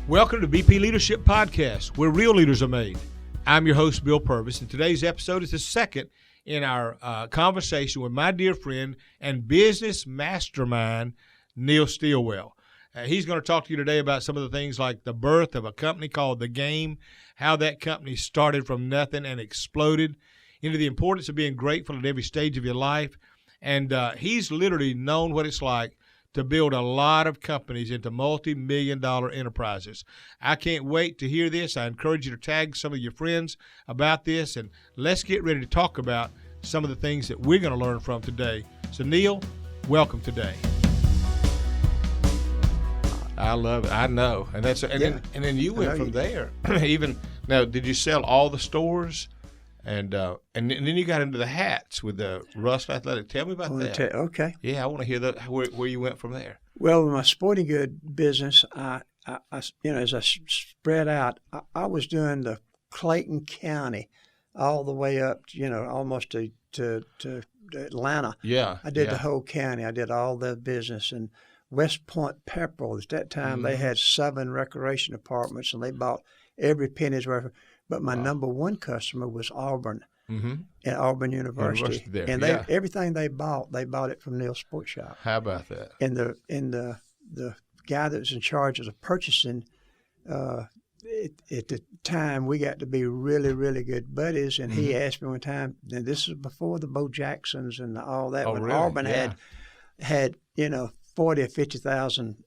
Welcome to BP Leadership Podcast, where real leaders are made. I'm your host, Bill Purvis, and today's episode is the second in our conversation with my dear friend and business mastermind, Neil Stillwell. He's going to talk to you today about some of the things like the birth of a company called The Game, how that company started from nothing and exploded, into the importance of being grateful at every stage of your life. And he's literally known what it's like to build a lot of companies into multi-million-dollar enterprises. I can't wait to hear this. I encourage you to tag some of your friends about this, and let's get ready to talk about some of the things that we're going to learn from today. So, Neil, welcome today. I love it. I know, and then you went from there. Even now, did you sell all the stores? And then you got into the hats with the Rust Athletic. Tell me about that. Okay. Yeah, I want to hear that. Where you went from there. Well, in my sporting good business, I as I spread out, I was doing the Clayton County, all the way up, almost to Atlanta. Yeah. I did the whole county. I did all the business. And West Point Pepperell, at that time, they had 7 recreation departments, and they bought every penny's worth. But my number one customer was Auburn, at Auburn University. And everything they bought it from Neil Sports Shop. How about that? And the guy that was in charge of the purchasing, at the time, we got to be really, really good buddies. And he asked me one time, and this is before the Bo Jacksons and all that, when really? Auburn had 40 or 50,000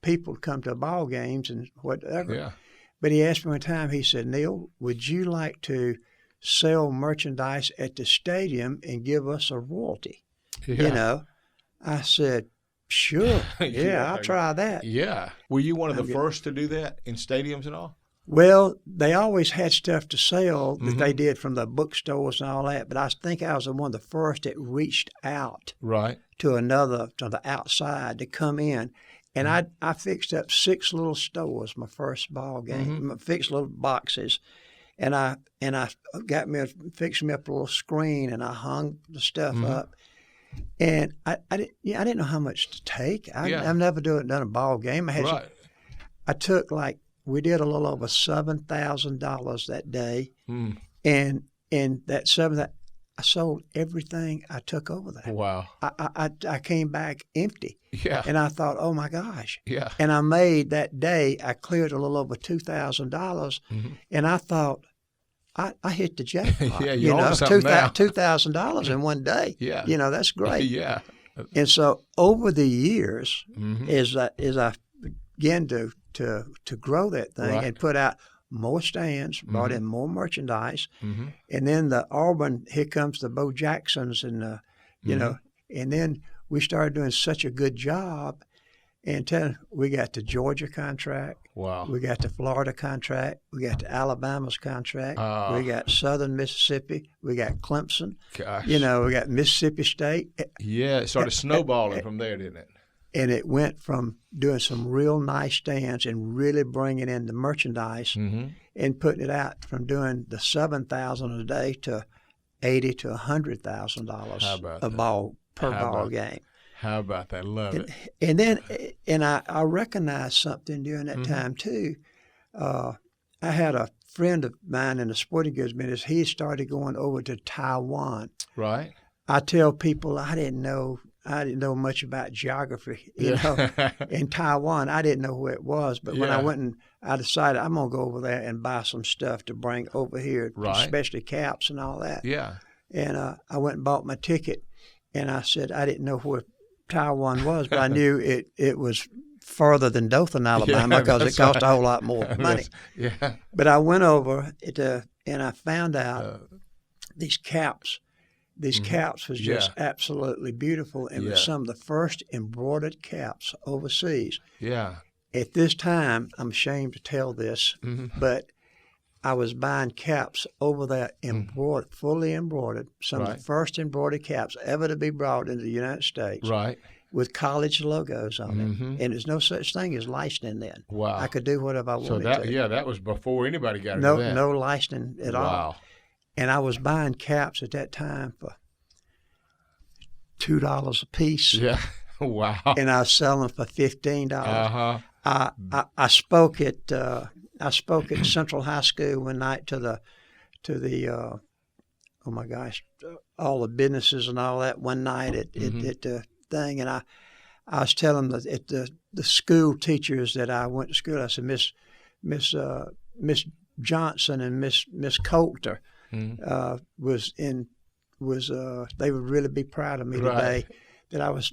people come to ball games and whatever. Yeah. But he asked me one time, he said, Neil, would you like to sell merchandise at the stadium and give us a royalty? Yeah. I said, sure. Yeah, I'll try that. Yeah. Were you one of the first to do that in stadiums and all? Well, they always had stuff to sell that they did from the bookstores and all that, but I think I was one of the first that reached out to the outside to come in. And I fixed up 6 little stores my first ball game. I fixed little boxes, and I fixed me up a little screen, and I hung the stuff up. And I didn't know how much to take. I've never done a ball game. I took we did a little over $7,000 that day, and that I sold everything I took over there. Wow. I came back empty. Yeah. And I thought, oh, my gosh. Yeah. And I made that day, I cleared a little over $2,000. And I thought, I hit the jackpot. Yeah, you're on something now. $2,000 in one day. Yeah. That's great. Yeah. And so over the years, as I began to grow that thing and put out more stands, brought in more merchandise, and then the Auburn, here comes the Bo Jacksons, and and then we started doing such a good job, and we got the Georgia contract, we got the Florida contract, we got the Alabama's contract, we got Southern Mississippi, we got Clemson, we got Mississippi State. Yeah, it started snowballing from there, didn't it? And it went from doing some real nice stands and really bringing in the merchandise and putting it out from doing the $7,000 a day to $80,000 to $100,000 a ball per ball game. How about that? Love it. And then, I recognized something during that time too. I had a friend of mine in the sporting goods business. He started going over to Taiwan. Right. I tell people I didn't know much about geography, in Taiwan. I didn't know where it was, but when I went I decided I'm going to go over there and buy some stuff to bring over here, especially caps and all that. Yeah. And I went and bought my ticket, and I said I didn't know where Taiwan was, but I knew it was further than Dothan, Alabama, because it cost a whole lot more money. But I went over and I found out these caps. These caps was just absolutely beautiful, and was some of the first embroidered caps overseas. Yeah. At this time, I'm ashamed to tell this, but I was buying caps over there embroidered, fully embroidered, some of the first embroidered caps ever to be brought into the United States. Right. With college logos on it. And there's no such thing as licensing then. Wow. I could do whatever I wanted to. Yeah, that was before anybody got into that. No licensing at all. Wow. And I was buying caps at that time for $2 a piece. Yeah. Wow. And I was selling for $15. I spoke at Central High School one night to the oh my gosh, all the businesses and all that one night at the thing, and I was telling the school teachers that I went to school. I said, Miss Johnson and Miss Coulter was they would really be proud of me today that I was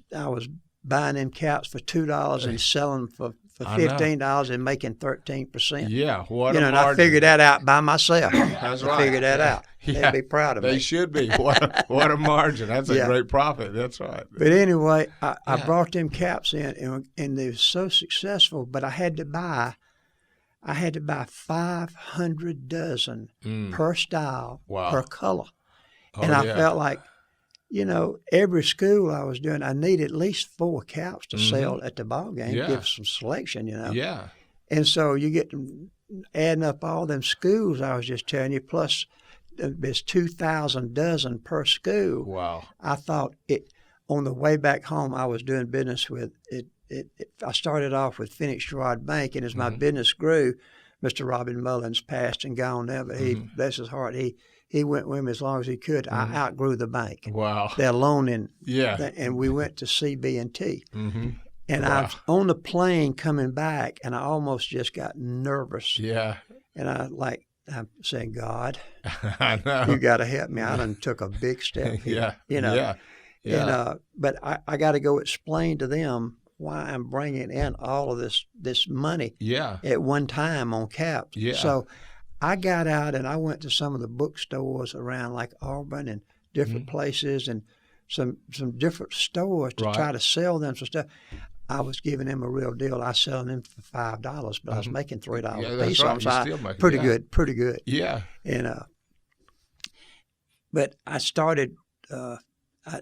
buying them caps for $2 and selling them for $15 and making 13%. Yeah, what a margin. And I figured that out by myself. That's right. I figured that out. Yeah. They'd be proud of me. They should be. What a margin. That's a great profit. That's right. But anyway, I brought them caps in, and they were so successful. But I had to buy 500 dozen per style, per color. And I felt like, every school I was doing, I needed at least 4 caps to sell at the ball game, give some selection, Yeah. And so you get adding up all them schools I was just telling you, plus there's 2,000 dozen per school. Wow. I thought on the way back home, I was doing business with it. I started off with Phoenix Gerard Bank, and as my business grew, Mr. Robin Mullins passed and gone now, but he, bless his heart, he went with me as long as he could. I outgrew the bank. Wow. Their loan and we went to CB&T. And I was on the plane coming back, and I almost just got nervous. Yeah. And I'm saying, God, I know. you got to help me. I done took a big step here. Yeah. And, but I got to go explain to them why I'm bringing in all of this money at one time on caps. Yeah. So I got out and I went to some of the bookstores around like Auburn and different places and some different stores to try to sell them some stuff. I was giving them a real deal. I was selling them for $5, but I was making $3 a piece. Right. So pretty good. Yeah. And but I started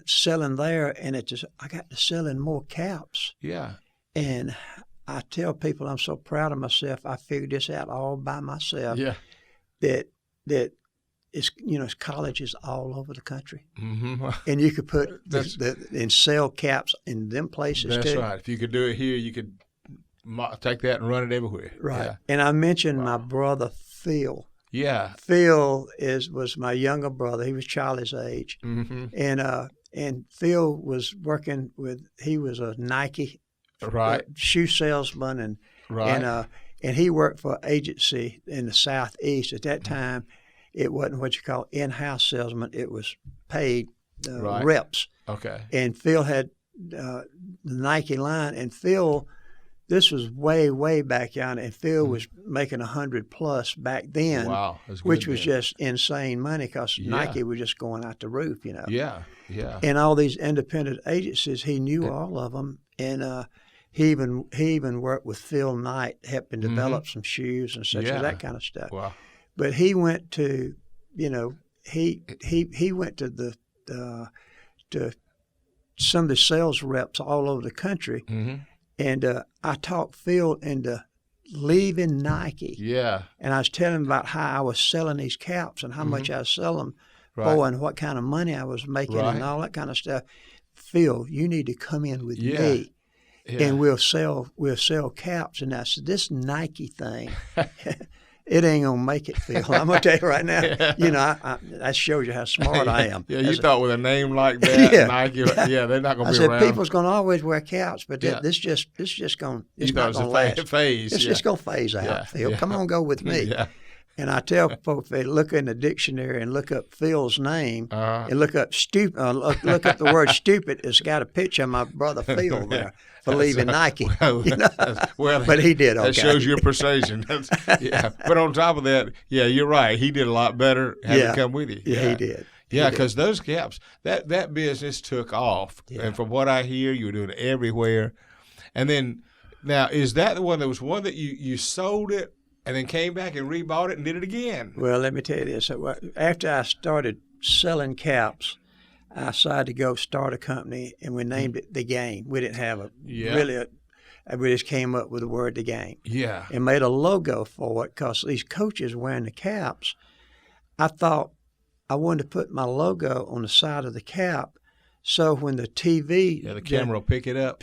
selling there, and I got to selling more caps. Yeah. And I tell people I'm so proud of myself. I figured this out all by myself. Yeah. That it's colleges all over the country, and you could put and sell caps in them places too. That's right. If you could do it here, you could take that and run it everywhere. Right. Yeah. And I mentioned my brother Phil. Yeah. Phil was my younger brother. He was Charlie's age, and Phil was working with. He was a Nike shoe salesman, and he worked for an agency in the Southeast. At that time, it wasn't what you call in-house salesman. It was paid reps. Okay. And Phil had the Nike line, and Phil, this was way back yonder, and Phil was making 100+ back then. Wow. That's good which was just insane money because Nike was just going out the roof, Yeah. And all these independent agencies, he knew all of them, and he even worked with Phil Knight, helping develop some shoes and such that kind of stuff. Wow. But he went to, he went to to some of the sales reps all over the country, and I talked Phil into leaving Nike. Yeah. And I was telling him about how I was selling these caps and how much I was selling them for and what kind of money I was making and all that kind of stuff. Phil, you need to come in with me. Yeah. And we'll sell caps. And I said, this Nike thing, it ain't gonna make it, Phil. I'm gonna tell you right now. That shows you how smart I am. Yeah, you thought with a name like that, Nike. Yeah, they're not gonna be around. I said people's gonna always wear caps, but this just gonna. It's not gonna last. Phase. It's just gonna phase out, Phil. Come on, go with me. Yeah. And I tell folks, they look in the dictionary and look up Phil's name and look up stupid. Look up the word stupid. It's got a picture of my brother Phil there for leaving Nike. Well, but he did okay. That shows your persuasion. But on top of that, you're right. He did a lot better having come with you. Yeah, he did. Yeah, because those caps, that business took off. Yeah. And from what I hear, you were doing it everywhere. And then, now, is that the one that was one that you sold it and then came back and rebought it and did it again? Well, let me tell you this. After I started selling caps, I decided to go start a company, and we named it The Game. We didn't have we just came up with the word The Game. Yeah. And made a logo for it because these coaches wearing the caps, I thought I wanted to put my logo on the side of the cap so when the TV... the camera will pick it up.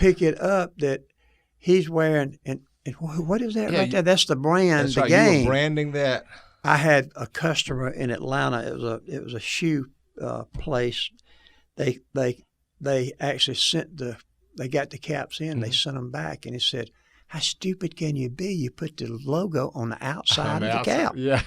That he's wearing... And And what is that right there? That's the brand, that's the right. game. You were branding that. I had a customer in Atlanta. It was a shoe place. They actually they got the caps in. They sent them back, and he said, "How stupid can you be? You put the logo on the outside of the cap." Yeah.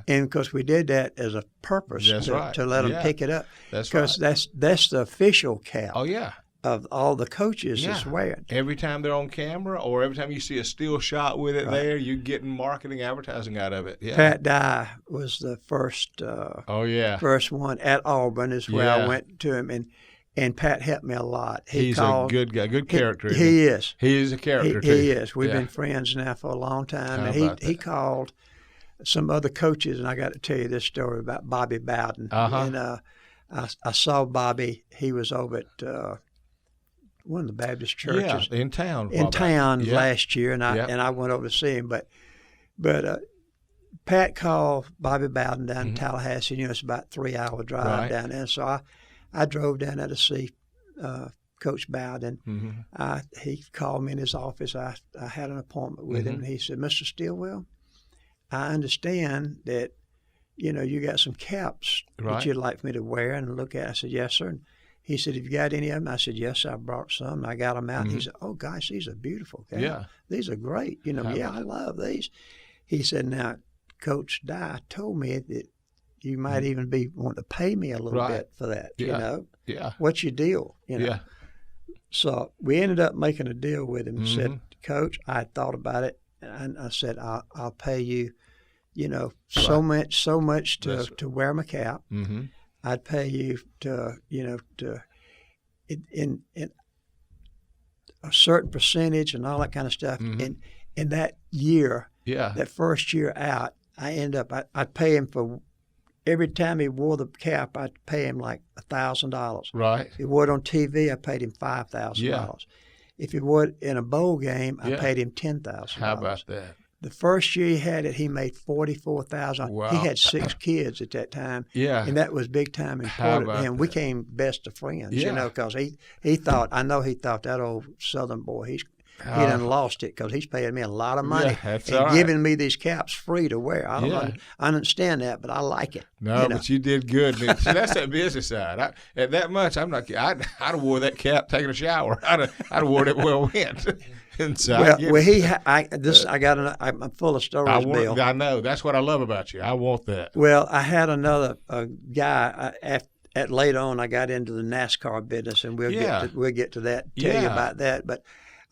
And because we did that as a purpose to let them pick it up. Because that's the official cap. Oh yeah. Of all the coaches is wearing. Every time they're on camera, or every time you see a still shot with it there, you're getting marketing advertising out of it. Yeah. Pat Dye was the first. First one at Auburn is where I went to him, and Pat helped me a lot. He's a good guy, good character. He is. He is a character too. He is. We've been friends now for a long time, and he called some other coaches, and I got to tell you this story about Bobby Bowden. And I saw Bobby. He was over at one of the Baptist churches in town. Last year, and I went over to see him. But Pat called Bobby Bowden down in Tallahassee. You know, it's about a 3-hour drive down there. So I drove down there to see Coach Bowden. He called me in his office. I had an appointment with him, and he said, "Mr. Stillwell, I understand that you got some caps that you'd like for me to wear and look at." I said, "Yes, sir." And he said, "Have you got any of them?" I said, "Yes, sir, I brought some." I got them out. And he said, "Oh, gosh, these are beautiful caps. Yeah. These are great. I love these." He said, "Now, Coach Dye told me that you might even be wanting to pay me a little bit for that, Yeah. What's your deal, Yeah. So we ended up making a deal with him and said, "Coach, I had thought about it." And I said, I'll pay you, so much to wear my cap. I'd pay you in a certain percentage and all that kind of stuff. In that year, that first year out, I'd pay him for every time he wore the cap. I'd pay him like $1,000. Right. If he wore it on TV, I paid him $5,000. If he wore it in a bowl game, I paid him $10,000. How about that? The first year he had it, he made $44,000. Wow. He had 6 kids at that time, and that was big time important to him. We became best of friends, because he thought that old Southern boy, he done lost it because he's paying me a lot of money and giving me these caps free to wear. I don't understand that, but I like it. No, but you did good. See, that's that business side. At that much, I'm not. I'd have wore that cap taking a shower. I'd have worn it where it went. And so I'm full of stories, Bill. I know. That's what I love about you. I want that. Well, I had another guy at later on. I got into the NASCAR business, and we'll get to that. Tell you about that, but.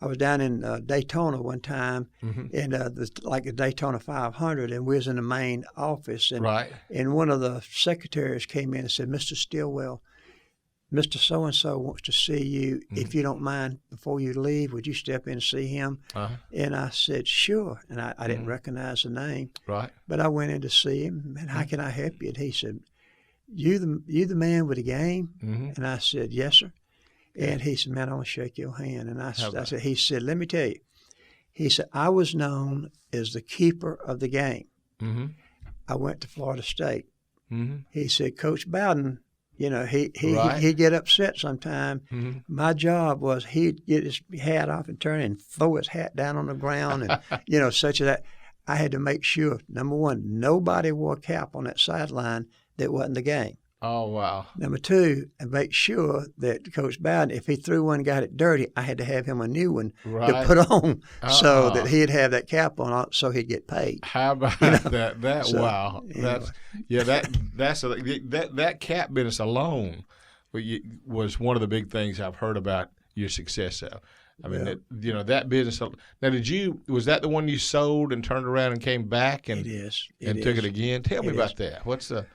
I was down in Daytona one time, and like a Daytona 500, and we was in the main office, and one of the secretaries came in and said, "Mr. Stillwell, Mr. So-and-so wants to see you. If you don't mind, before you leave, would you step in and see him?" And I said, "Sure," and I didn't recognize the name, but I went in to see him, and how can I help you? And he said, you the man with the game?" And I said, "Yes, sir." And he said, "Man, I want to shake your hand." And I said, he said, "Let me tell you." He said, "I was known as the keeper of the game. I went to Florida State." He said, "Coach Bowden, he'd get upset sometime. My job was he'd get his hat off and turn and throw his hat down on the ground and, such as that. I had to make sure, number one, nobody wore a cap on that sideline that wasn't the game. Oh, wow. Number two, and make sure that Coach Bowden, if he threw one and got it dirty, I had to have him a new one to put on so that he'd have that cap on so he'd get paid." How about that? Wow. Anyway. That cap business alone was one of the big things I've heard about your success of. I mean, that business. Now, was that the one you sold and turned around and came back and took it again? Tell me about that. What's the...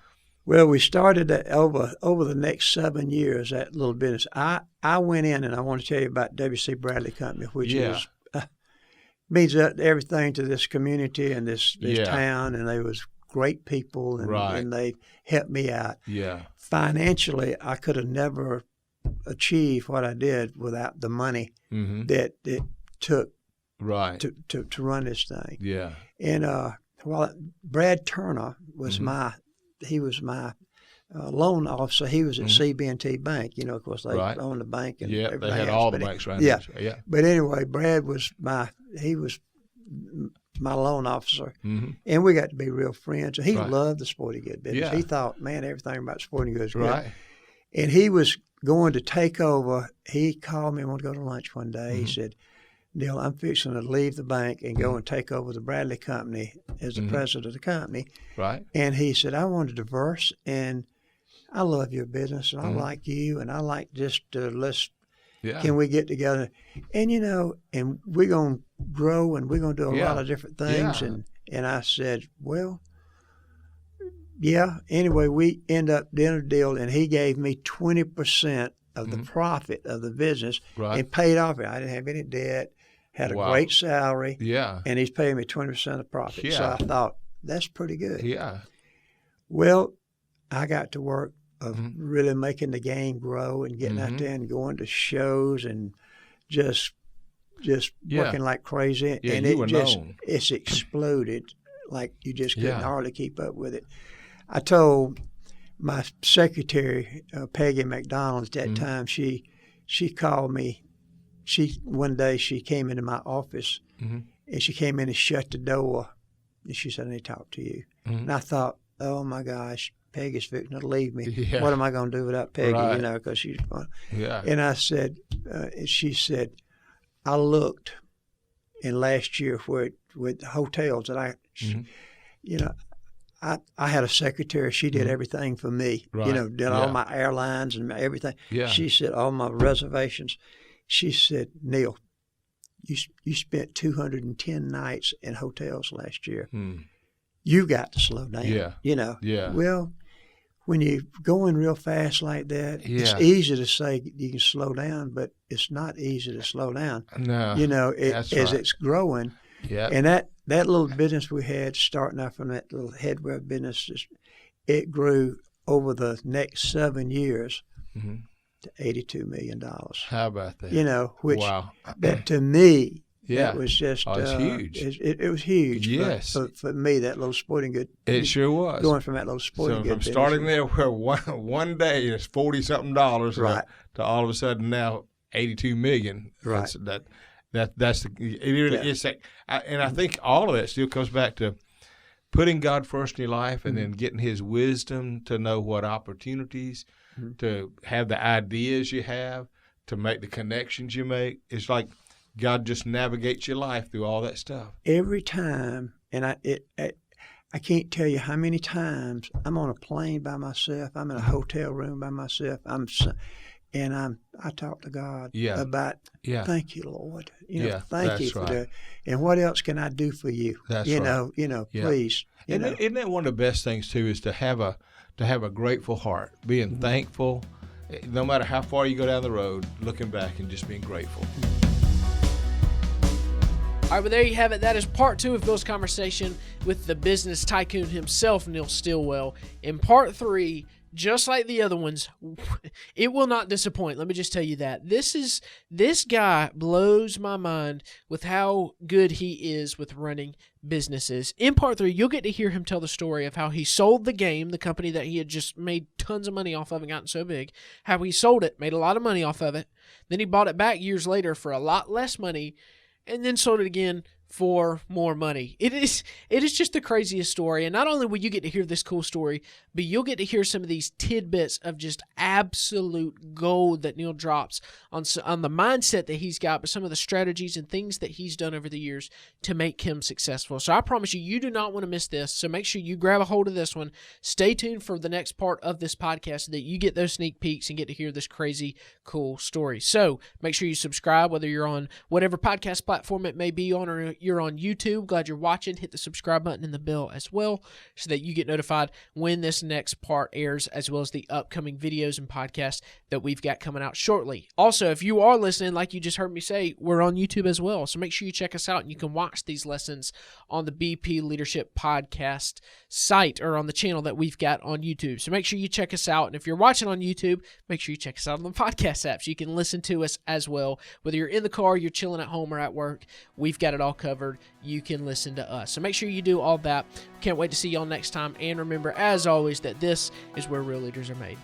Well, we started that over the next 7 years, that little business. I went in, and I want to tell you about W.C. Bradley Company, which means everything to this community and this town, and they was great people, and they helped me out. Yeah. Financially, I could have never achieved what I did without the money that it took to run this thing. Yeah. And Brad Turner was my loan officer. He was at CB&T Bank. Of course, they owned the bank. And they had all the banks around there. Yeah. But anyway, Brad was my loan officer, and we got to be real friends. And he loved the sporting goods business. He thought, man, everything about sporting goods is good. Right. And he was going to take over. He called me and wanted to go to lunch one day. He said, Neil, I'm fixing to leave the bank and go and take over the Bradley Company as the president of the company. Right. And he said, I want a diverse, and I love your business, and I like you, and I like just can we get together? And, and we're going to grow, and we're going to do a lot of different things. Yeah. And I said, well, yeah. Anyway, we end up doing a deal, and he gave me 20% of the profit of the business and paid off it. I didn't have any debt, had a great salary, and he's paying me 20% of the profit. Yeah. So I thought, that's pretty good. Yeah. Well, I got to work of really making the game grow and getting out there and going to shows and just working like crazy. Yeah, and it's exploded like you just couldn't hardly keep up with it. I told my secretary, Peggy McDonald, at that time, she called me. One day she came into my office and she came in and shut the door and she said, I need to talk to you. And I thought, oh my gosh, Peggy's fixing to leave me. Yeah. What am I going to do without Peggy? Right. Because she's fun. Yeah. And I said, she said, I looked in last year with hotels that I had a secretary. She did everything for me. Right. Did all my airlines and everything. Yeah. She said all my reservations. She said, Neil, you spent 210 nights in hotels last year. You got to slow down. Yeah. Yeah. Well, when you're going real fast like that, it's easy to say you can slow down, but it's not easy to slow down. No. As it's growing. Yeah. And that little business we had starting out from that little headwear business, it grew over the next 7 years to $82 million. How about that? Which wow. that to me, that was just it was huge. It was huge. Yes. For me, that little sporting good. It sure was. Going from that little sporting good. From starting there where one day it's $40-something right. to all of a sudden now $82 million. Right. That's it's like, and I think all of that still comes back to putting God first in your life and then getting His wisdom to know what opportunities, to have the ideas you have, to make the connections you make. It's like God just navigates your life through all that stuff. Every time, and I can't tell you how many times I'm on a plane by myself, I'm in a hotel room by myself, I talk to God about, thank you, Lord. Thank you for that. And what else can I do for you? That's please. Isn't that one of the best things too? Is to have a grateful heart, being thankful, no matter how far you go down the road, looking back and just being grateful. All right, well, there you have it. That is part 2 of Bill's conversation with the business tycoon himself, Neil Stillwell. In part 3, just like the other ones, it will not disappoint. Let me just tell you that. This guy blows my mind with how good he is with running businesses. In part 3, you'll get to hear him tell the story of how he sold the game, the company that he had just made tons of money off of and gotten so big, how he sold it, made a lot of money off of it. Then he bought it back years later for a lot less money, and then sold it again for more money. It is just the craziest story. And not only will you get to hear this cool story, but you'll get to hear some of these tidbits of just absolute gold that Neil drops on the mindset that he's got, but some of the strategies and things that he's done over the years to make him successful. So I promise you do not want to miss this. So make sure you grab a hold of this one. Stay tuned for the next part of this podcast so that you get those sneak peeks and get to hear this crazy cool story. So make sure you subscribe, whether you're on whatever podcast platform it may be on, or you're on YouTube. Glad you're watching. Hit the subscribe button and the bell as well so that you get notified when this next part airs, as well as the upcoming videos and podcasts that we've got coming out shortly. Also, if you are listening, like you just heard me say, we're on YouTube as well. So make sure you check us out and you can watch these lessons on the BP Leadership Podcast site or on the channel that we've got on YouTube. So make sure you check us out. And if you're watching on YouTube, make sure you check us out on the podcast app so you can listen to us as well. Whether you're in the car, you're chilling at home, or at work, we've got it all covered. You can listen to us. So make sure you do all that. Can't wait to see y'all next time. And remember, as always, that this is where real leaders are made.